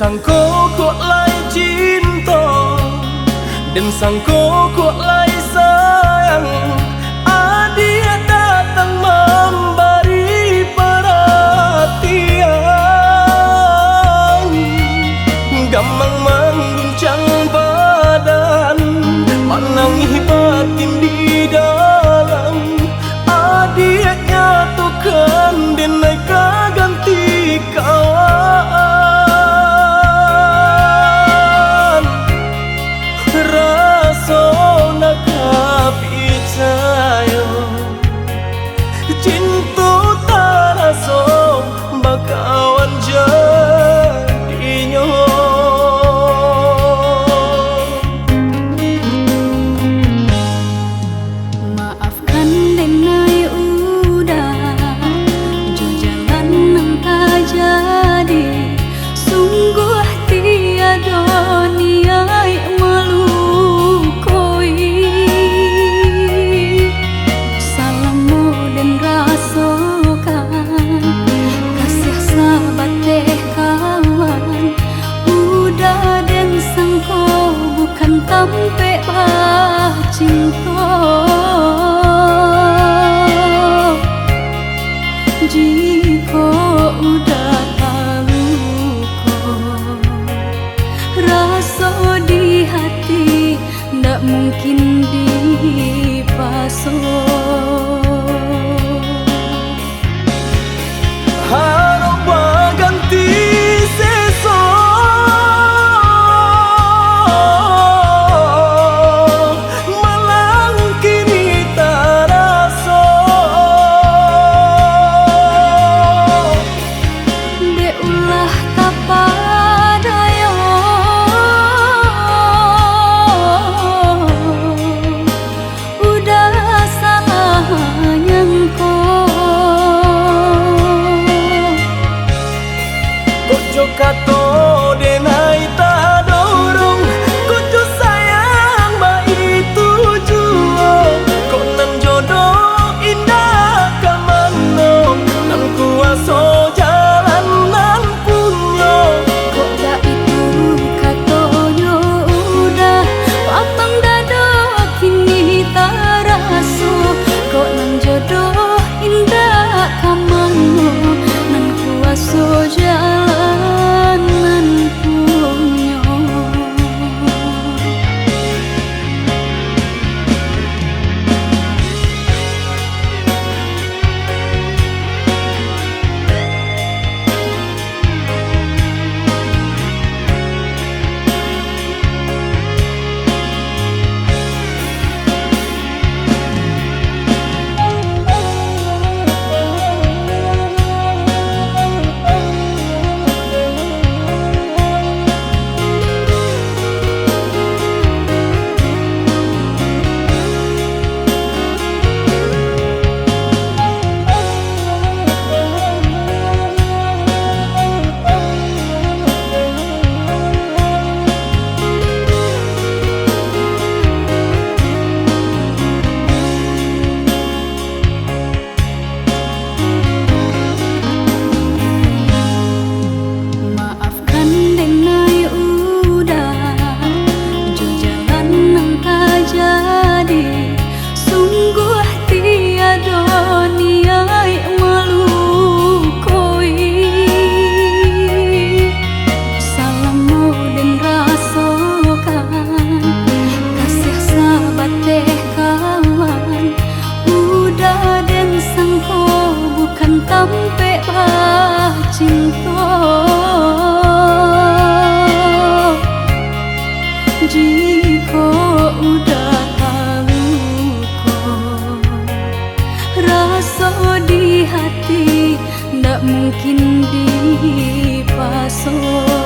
sangko kok lai cinta, dan sangko kok lai sayang. Dia datang memberi perhatian, gamang mengguncang badan, menangis batin di dalam. Dia nyatukan dan naik ganti kawan. Rasa nak percaya cinta tak rasa bakawan jadinya. Maafkan denai udah jo jalan nang tak jadi, sungguh tiada niat melukoi. Salahmu dan rasakan kasih sahabat teh kawan. Udah dan sangko bukan tampe bah cinta. Jika udah tahu kok rasa di hati ndak mungkin dipasok. Harap ganti seso, malang kini tak rasa. Deulah tak padaya, udah salah nyangko. Kojo kato denai tak dorong, kojo sayang ba itu jua. Kok nan jodoh indah kamano, nan kuaso jalan nan punyo. Kok dah itu katonyo udah patang dada kini tak raso. Kok nan jodoh indah kamano, nan kuaso jalan nan punyo. Maafkan denai udah jo jalan nang tak jadi, sungguh tiada niat melukoi. Salahmu dan rasakan kasih sahabat teh kawan. Udah dan sangko bukan tampe bah cinta. Jika udah tahu kok rasa di hati ndak mungkin dipasok.